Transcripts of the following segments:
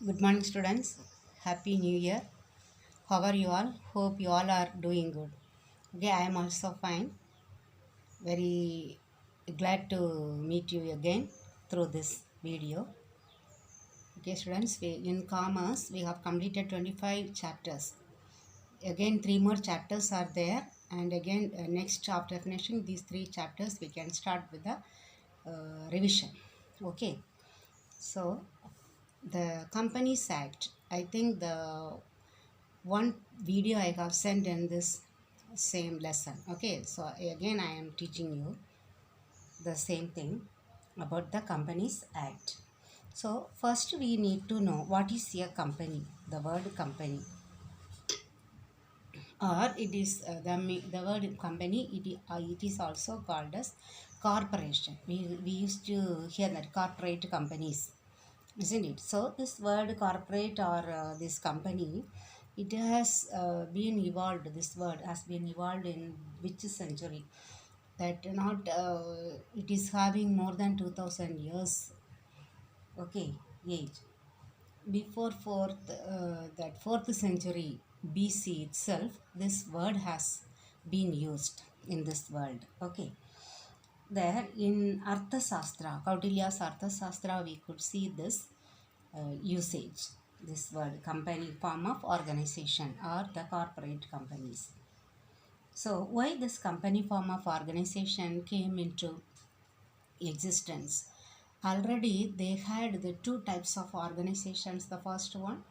Good morning, students. Happy New Year. How are you all? Hope you all are doing good. Okay, I am also fine. Very glad to meet you again through this video. Okay, students, in commerce we have completed 25 chapters. Again, three more chapters are there, and again, next after finishing these three chapters, we can start with the revision. Okay, so the Companies Act. I think the one video I have sent in this same lesson. Okay, so again I am teaching you the same thing about the Companies Act. So first we need to know what is a company. The word company, or it is the word company, it is also called as corporation. We used to hear that corporate companies, isn't it? So this word corporate or this company, it has been evolved. This word has been evolved in which century? That not it is having more than 2000 years. Okay, age. Before fourth century BC itself, this word has been used in this world. Okay, there in Arthasastra, Kautilya's Arthasastra, we could see this usage, this word company, form of organization or the corporate companies. So why this company form of organization came into existence? Already they had the two types of organizations. The first one,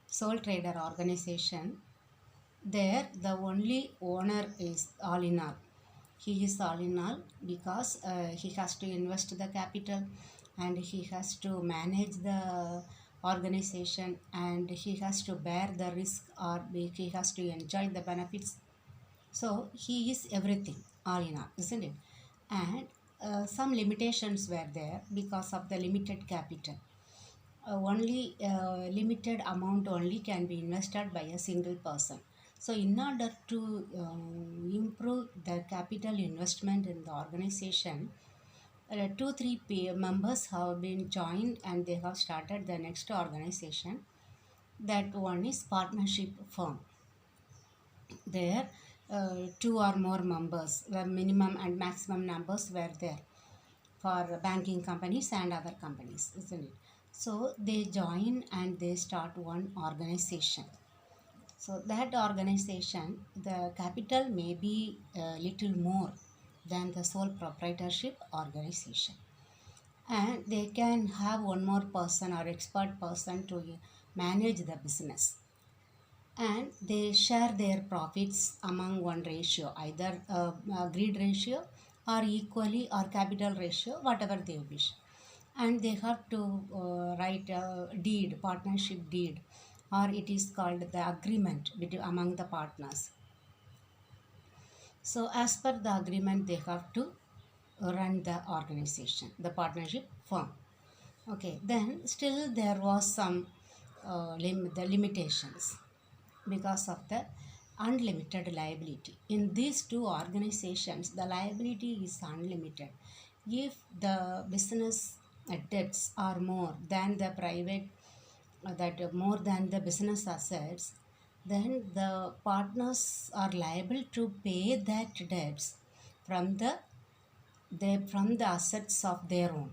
sole trader organization. There the only owner is all in all. He is all in all because he has to invest the capital, and he has to manage the organization, and he has to bear the risk, or he has to enjoy the benefits. So he is everything, all in all, isn't it? And some limitations were there because of the limited capital. Only limited amount only can be invested by a single person. So in order to improve the capital investment in the organization, two three members have been joined and they have started the next organization. That one is partnership firm. There two or more members, the minimum and maximum numbers were there for banking companies and other companies, isn't it? So they join and they start one organization. So that organization, the capital may be a little more than the sole proprietorship organization. And they can have one more person or expert person to manage the business. And they share their profits among one ratio, either greed ratio or equally or capital ratio, whatever they wish. And they have to write a deed, partnership deed, or it is called the agreement between among the partners. So as per the agreement, they have to run the organization, the partnership firm. Okay, then still there was some the limitations because of the unlimited liability. In these two organizations, the liability is unlimited. If the business debts are more than the private, more than the business assets, then the partners are liable to pay that debts from from the assets of their own,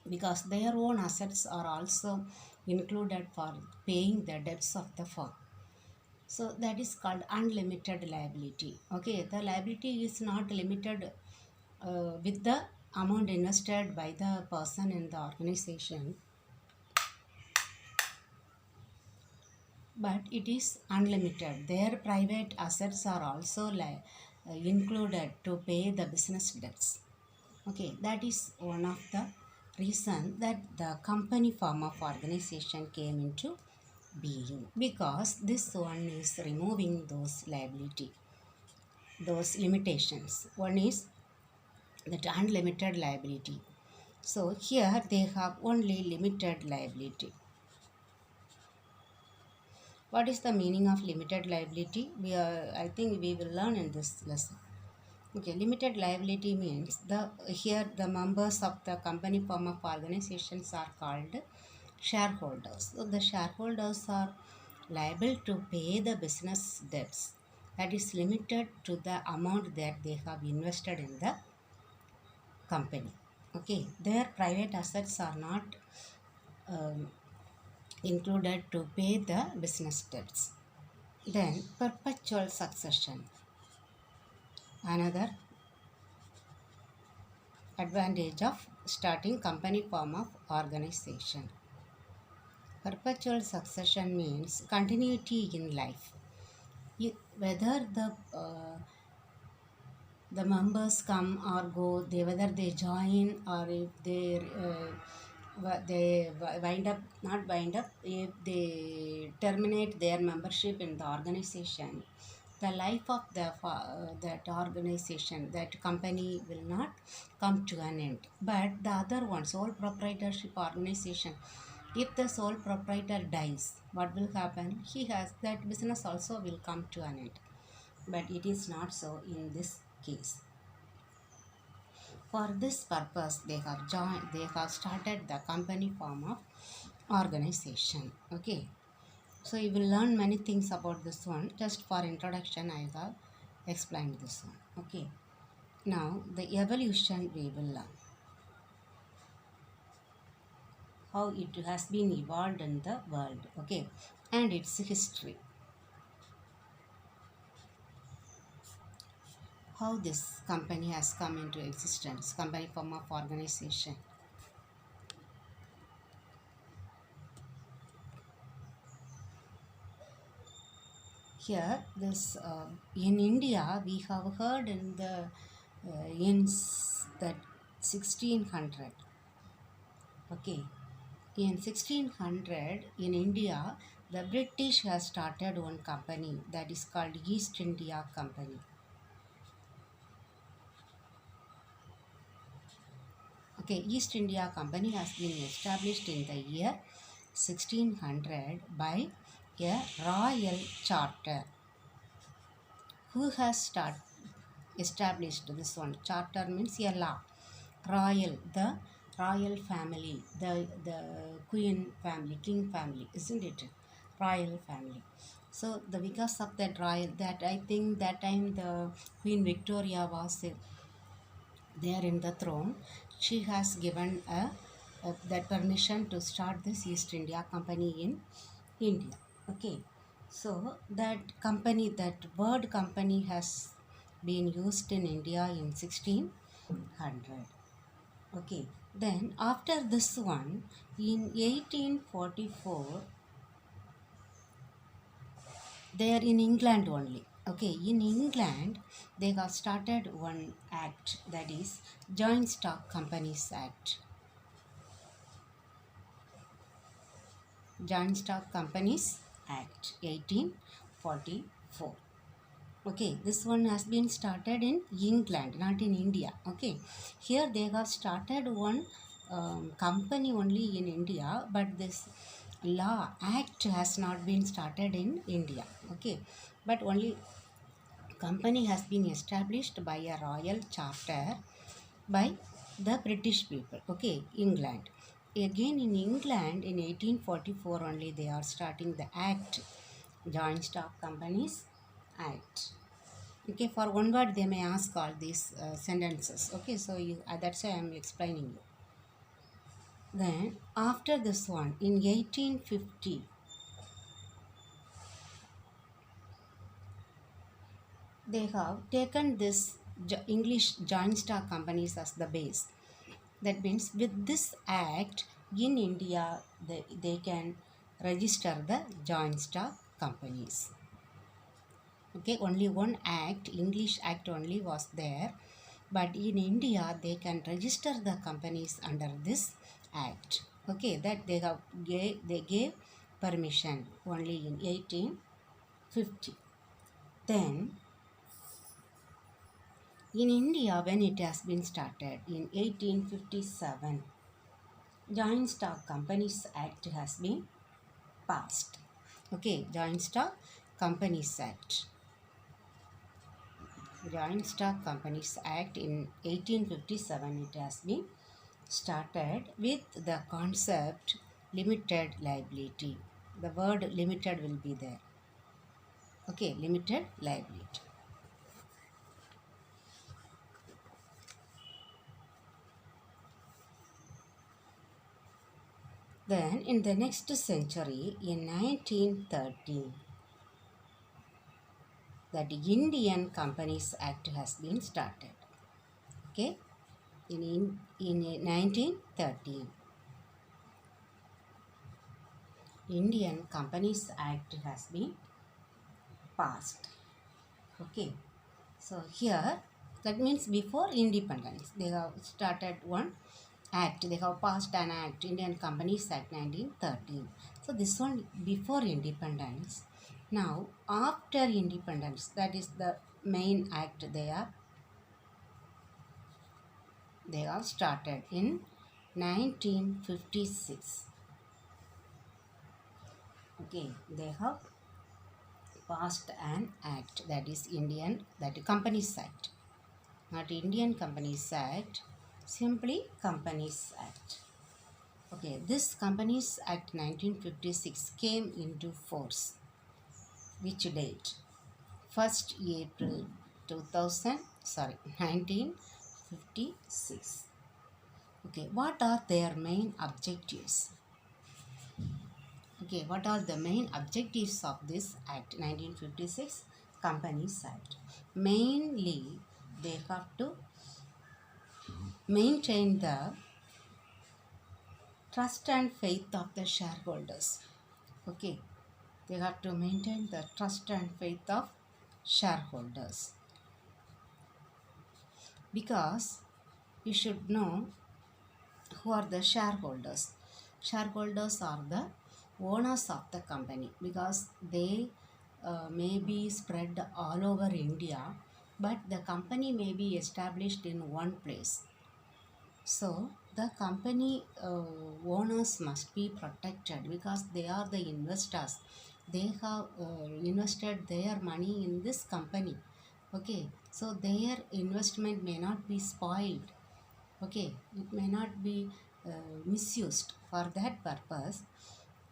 because their own assets are also included for paying the debts of the firm. So that is called unlimited liability. Okay, the liability is not limited with the amount invested by the person in the organization, but it is unlimited. Their private assets are also included to pay the business debts. Okay, that is one of the reason that the company form of organization came into being, because this one is removing those liability, those limitations. One is that unlimited liability. So here they have only limited liability. What is the meaning of limited liability? I think we will learn in this lesson. Okay, limited liability means here the members of the company form of organizations are called shareholders. So the shareholders are liable to pay the business debts that is limited to the amount that they have invested in the company. Okay, their private assets are not um, included to pay the business debts. Then perpetual succession, another advantage of starting company form of organization. Perpetual succession means continuity in life. Whether the members come or go, whether they join or if they wind up not wind up, if they terminate their membership in the organization, the life of that organization, that company will not come to an end. But the other one, sole proprietorship organization, if the sole proprietor dies, what will happen? He has that business also will come to an end. But it is not so in this case. For this purpose, they have started the company form of organization. Okay. So you will learn many things about this one. Just for introduction, I have explained this one. Okay. Now the evolution we will learn. How it has been evolved in the world. Okay. And its history. How this company has come into existence. Company form of organization. Here this in India we have heard in the that 1600. Okay, in 1600 in India the British has started one company that is called East India Company. Okay, East India Company has been established in the year 1600 by a royal charter. Who has established this one? Charter means a law. Royal, the royal family, the queen family, king family, isn't it? Royal family. So the because of that royal, that I think that time the Queen Victoria was there in the throne, she has given that permission to start this East India Company in India. Okay, so that company, that word company has been used in India in 1600. Okay, then after this one, in 1844, they are in England only. Okay, in England, they have started one act, that is Joint Stock Companies Act. Joint Stock Companies Act 1844. Okay, this one has been started in England, not in India. Okay, here they have started one company only in India, but this law act has not been started in India. Okay, but only company has been established by a royal charter by the British people. Okay, England. Again in England in 1844 only they are starting the act, Joint Stock Companies Act. Okay, for one word they may ask all these sentences. Okay, so that's why I am explaining you. Then after this one in 1850, they have taken this English Joint Stock Companies as the base. That means with this act in India, they can register the joint stock companies. Okay, only one act, English act only was there, but in India they can register the companies under this act. Okay, that they gave permission only in 1850. Then in India, when it has been started in 1857, Joint Stock Companies Act has been passed. Okay, Joint Stock Companies Act. Joint Stock Companies Act in 1857 it has been started with the concept limited liability. The word limited will be there. Okay, limited liability. Then in the next century, in 1913, that Indian Companies Act has been started. Okay, in 1913, Indian Companies Act has been passed. Okay, so here that means before independence they have started one act, they have passed an act, Indian Companies Act 1913. So this one before independence. Now after independence, that is the main act they have started in 1956. Okay, they have passed an act, that is Indian, that Companies Act, not Indian Companies Act, simply Companies Act. Okay, this Companies Act 1956 came into force. Which date? 1st April 1956. Okay, what are their main objectives? Okay, what are the main objectives of this Act 1956 Companies Act? Mainly, they have to maintain the trust and faith of the shareholders. Okay, they have to maintain the trust and faith of shareholders, because you should know who are the shareholders. Shareholders are the owners of the company, because they may be spread all over India, but the company may be established in one place. So the company owners must be protected, because they are the investors. They have invested their money in this company. Okay, so their investment may not be spoiled. Okay, it may not be misused. For that purpose,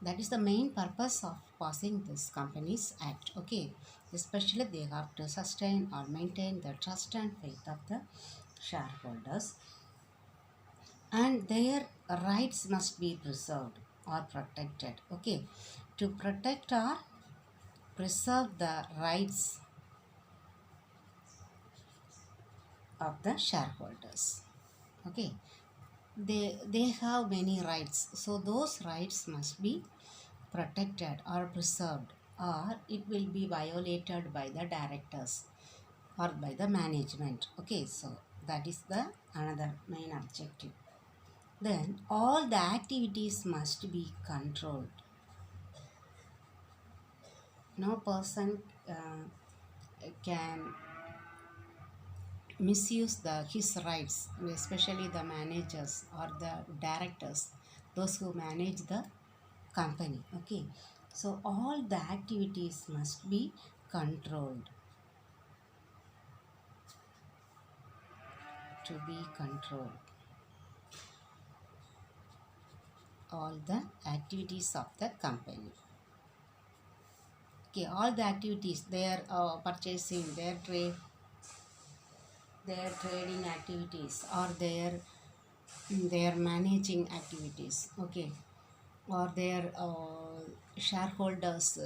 that is the main purpose of passing this Companies Act. Okay, especially they have to sustain or maintain the trust and faith of the shareholders, and their rights must be preserved or protected. Okay, to protect or preserve the rights of the shareholders. Okay, they have many rights, so those rights must be protected or preserved, or it will be violated by the directors or by the management. Okay, so that is the another main objective. Then all the activities must be controlled. No person can misuse his rights, especially the managers or the directors, those who manage the company. Okay, so all the activities must be controlled. To be controlled, all the activities of the company. Okay, all the activities, their purchasing, their trading activities, or their managing activities. Okay, or their shareholders,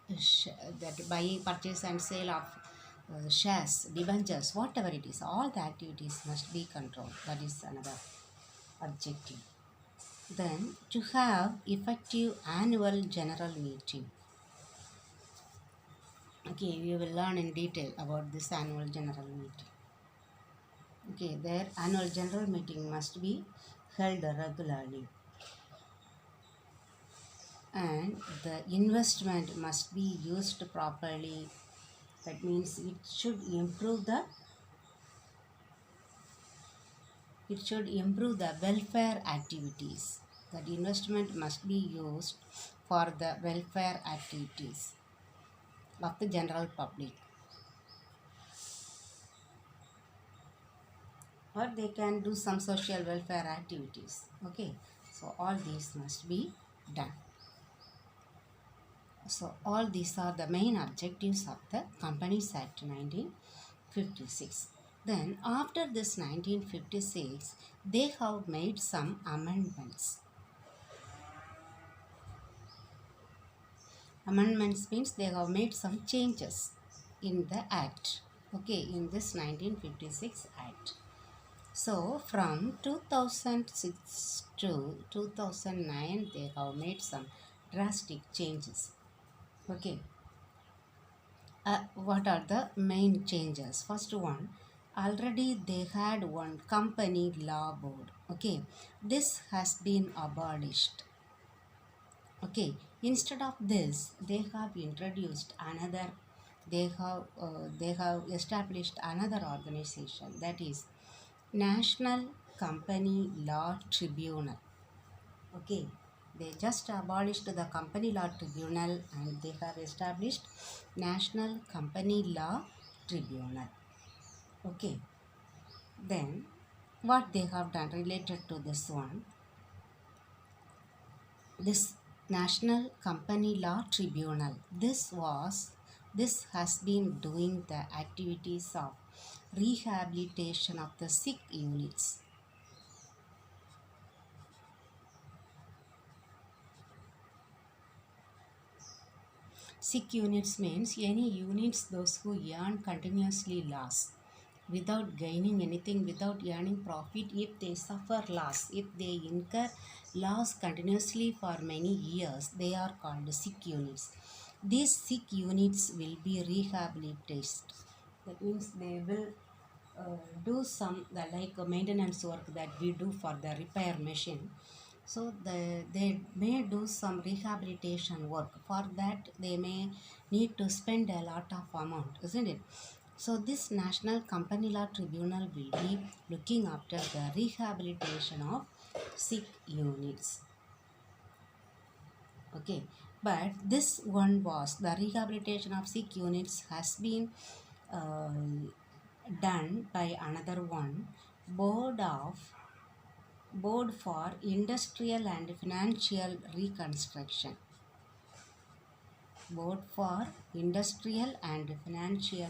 that buying, purchase and sale of shares, debentures, whatever it is, all the activities must be controlled. That is another objective. Then to have effective annual general meeting. Okay, we will learn in detail about this annual general meeting. Okay, their annual general meeting must be held regularly, and the investment must be used properly. That means it should improve the welfare activities. That investment must be used for the welfare activities of the general public, or they can do some social welfare activities. Okay, so all these must be done. So all these are the main objectives of the Companies Act 1956. Then after this 1956, they have made some amendments. Amendments means they have made some changes in the act. Okay, in this 1956 act. So from 2006 to 2009, they have made some drastic changes. Okay, what are the main changes? First one, already they had one company law board. Okay, this has been abolished. Okay, instead of this, they have introduced another. They have established another organization, that is National Company Law Tribunal. Okay, they just abolished the Company Law Tribunal and they have established National Company Law Tribunal. Okay, then what they have done related to this one, this National Company Law Tribunal, this has been doing the activities of rehabilitation of the sick units. Sick units means any units those who earn continuously loss without gaining anything, without earning profit. If they suffer loss, if they incur loss continuously for many years, they are called sick units. These sick units will be rehabilitated. That means they will do some like maintenance work that we do for the repair machine. So they may do some rehabilitation work. For that they may need to spend a lot of amount, isn't it? So this National Company Law Tribunal will be looking after the rehabilitation of sick units. Okay, but this one was the rehabilitation of sick units has been uh, done by another one, Board for Industrial and Financial Reconstruction. Board for Industrial and Financial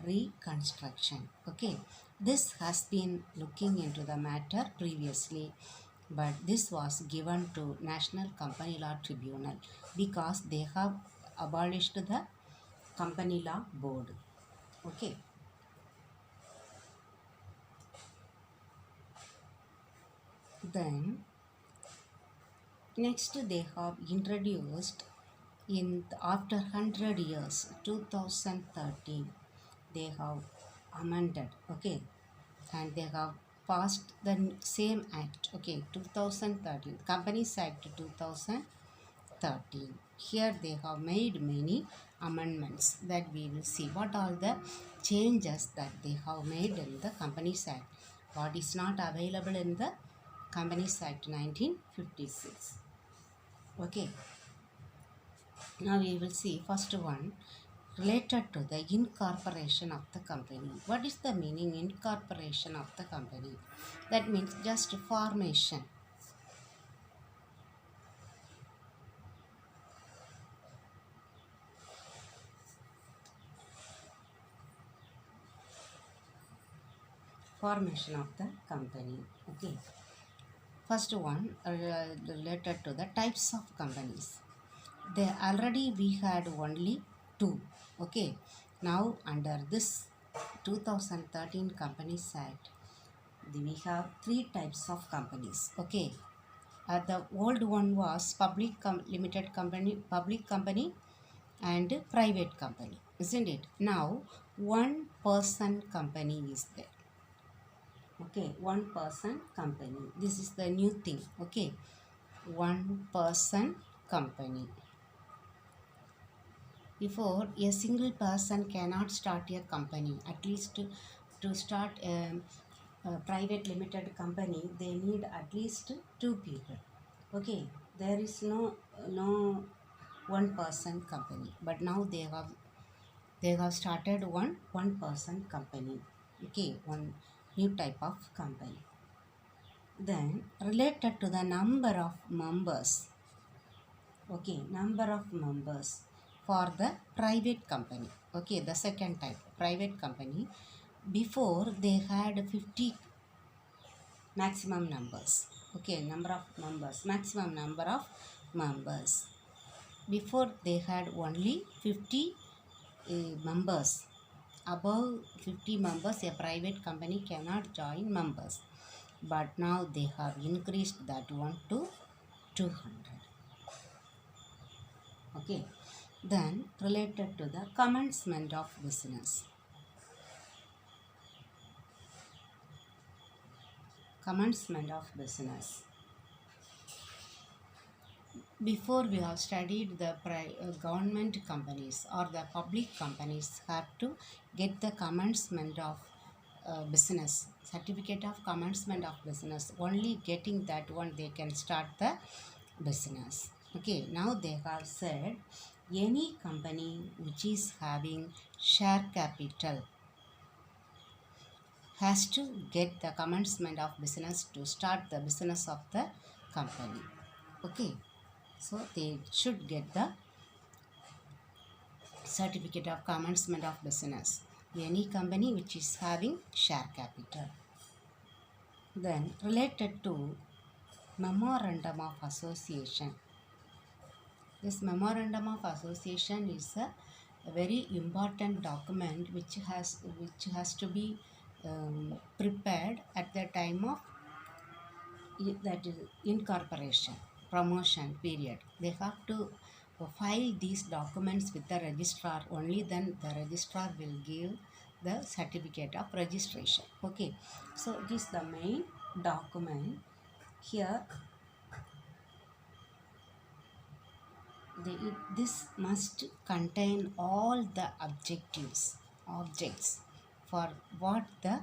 Reconstruction. Okay, this has been looking into the matter previously, but this was given to National Company Law Tribunal because they have abolished the Company Law Board. Okay. Then next they have introduced in after 100 years 2013 they have amended. Okay, and they have passed the same act. Okay, 2013 Companies Act 2013. Here they have made many amendments that we will see what are the changes that they have made in the Companies Act, what is not available in the Companies Act 1956. Okay, now we will see first one related to the incorporation of the company. What is the meaning incorporation of the company? That means just formation. Formation of the company. Okay. First one related to the types of companies. There already we had only two. Okay. Now under this 2013 Companies Act, we have three types of companies. Okay. The old one was limited company, public company, and private company, isn't it? Now one person company is there. Okay, one person company. This is the new thing. Okay, one person company. Before, a single person cannot start a company. At least to start a private limited company, they need at least two people. Okay, there is no one person company, but now they have started one person company. Okay, one new type of company. Then related to the number of members, Okay, number of members for the private company. Okay, the second type, private company. Before they had 50 maximum numbers. Okay, number of members, maximum number of members. Before they had only 50 members. Above 50 members, a private company cannot join members. But now they have increased that one to 200. Okay, then related to the commencement of business. Commencement of business. Before we have studied the government companies or the public companies have to get the commencement of business, certificate of commencement of business. Only getting that one they can start the business. Okay, now they have said any company which is having share capital has to get the commencement of business to start the business of the company. Okay, so they should get the certificate of commencement of business, any company which is having share capital. Then related to memorandum of association. This memorandum of association is a very important document which has to be prepared at the time of that is incorporation promotion period. They have to file these documents with the registrar. Only then the registrar will give the certificate of registration. Okay, so it is the main document. Here this must contain all the objects for what the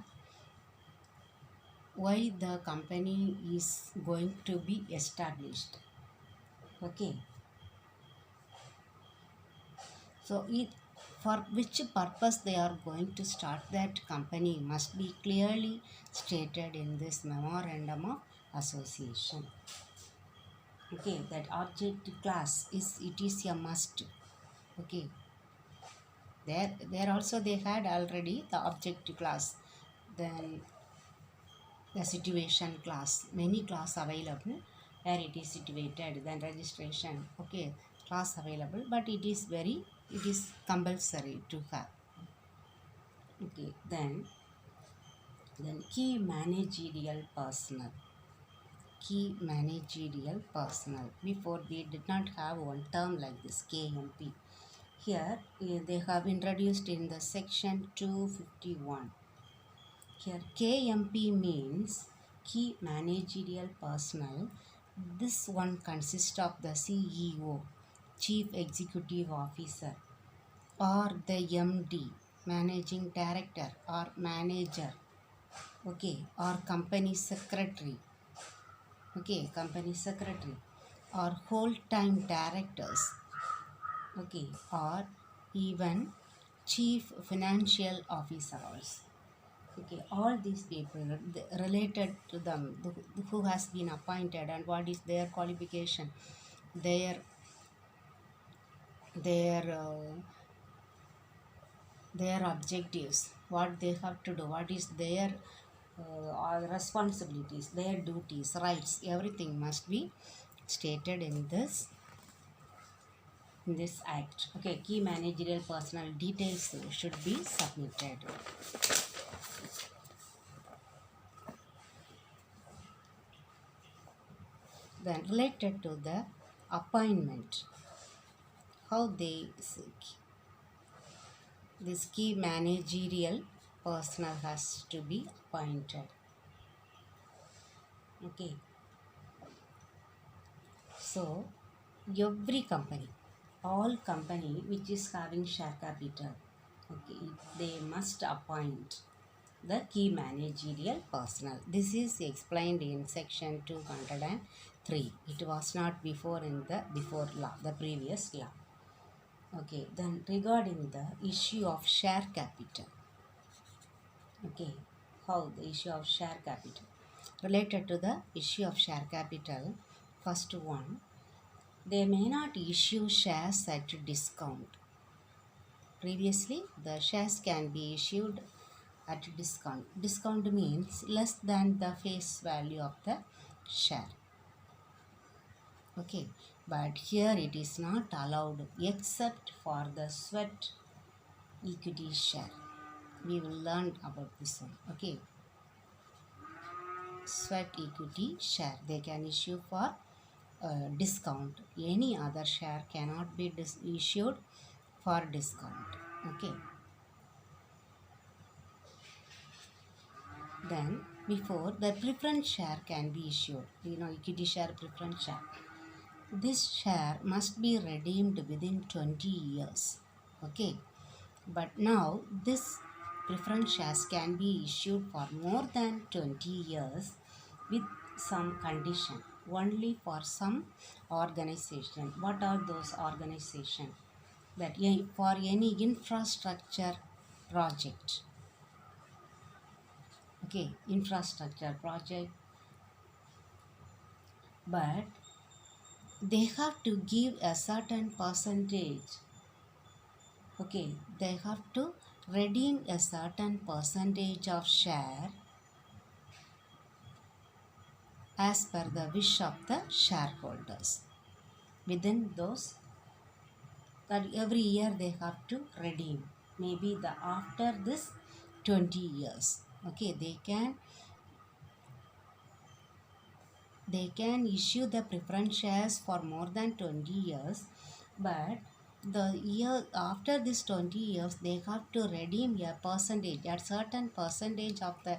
why the company is going to be established. Okay, so it for which purpose they are going to start that company must be clearly stated in this memorandum of association. Okay, that object class is a must. Okay, there also they had already the object class, then the situation class, many class available where it is situated, then registration. Okay, class available, but it is compulsory to have. Okay, then key managerial personnel. Key managerial personnel. Before we did not have one term like this, KMP. Here they have introduced in the section 251. Here KMP means key managerial personnel. This one consists of the CEO, Chief Executive Officer, or the MD, Managing Director or Manager. Okay, or Company Secretary. Okay, Company Secretary, or whole-time directors. Okay, or even Chief Financial Officer also. Okay, all these people related to them, who has been appointed and what is their qualification, their their uh, their objectives, what they have to do, what is their responsibilities, their duties, rights, everything must be stated in this act. Okay, key managerial personnel details should be submitted. Then related to the appointment, how this key managerial personnel has to be appointed. Okay, so every company, all company which is having share capital, okay, they must appoint the key managerial personnel. This is explained in section 203. It was not before in the before law, the previous law. Okay, then regarding the issue of share capital. Okay, how the issue of share capital. Related to the issue of share capital, first one, They may not issue shares at discount. Previously, the shares can be issued at discount. Discount means less than the face value of the share. Okay, but here it is not allowed except for the sweat equity share. We will learn about this one. Okay, sweat equity share they can issue for discount. Any other share cannot be issued for discount. Okay, then before the preference share can be issued, equity share, preference share, this share must be redeemed within 20 years. Okay, but now this preference shares can be issued for more than 20 years with some condition, only for some organization. What are those organization? That for any infrastructure project. Okay, infrastructure project, but they have to give a certain percentage. Okay, they have to redeem a certain percentage of share as per the wish of the shareholders. Within those, that every year they have to redeem. Maybe after this 20 years. Okay, they can issue the preference shares for more than 20 years, but the year after this 20 years they have to redeem a percentage, a certain percentage of the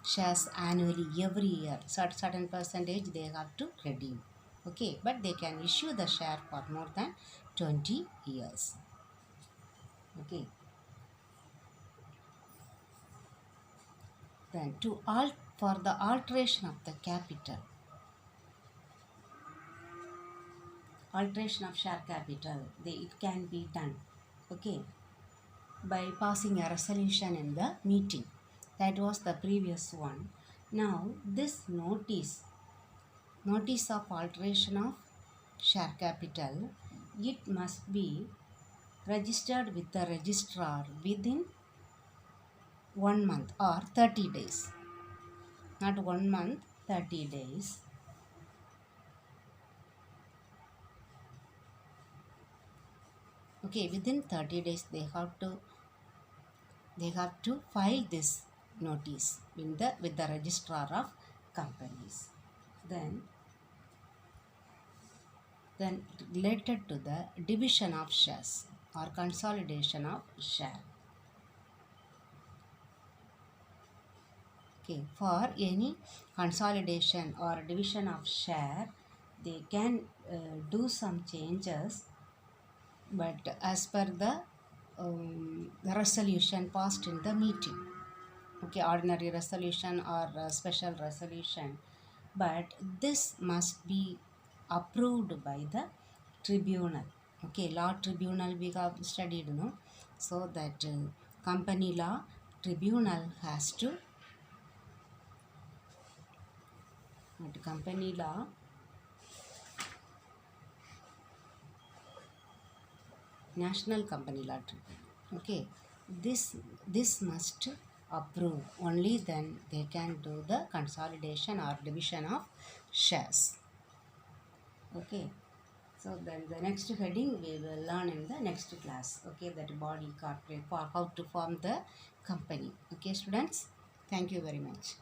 shares annually, every year certain percentage they have to redeem. Okay, but they can issue the share for more than 20 years. Okay, then for the alteration of the capital, alteration of share capital, it can be done. Okay, by passing a resolution in the meeting. That was the previous one. Now this notice of alteration of share capital, it must be registered with the registrar within 1 month or 30 days. Not 1 month, 30 days. Okay, within 30 days they have to file this notice with the registrar of companies. Then related to the division of shares or consolidation of share. Okay, for any consolidation or division of share, they can do some changes, but as per the resolution passed in the meeting. Okay, ordinary resolution or special resolution, but this must be approved by the tribunal. Okay, law tribunal we have studied, no? So that company law tribunal has to, company law national company law tribunal. Okay, this must approve, only then they can do the consolidation or division of shares. Okay, so then the next heading we will learn in the next class. Okay, that body corporate, for how to form the company. Okay students, thank you very much.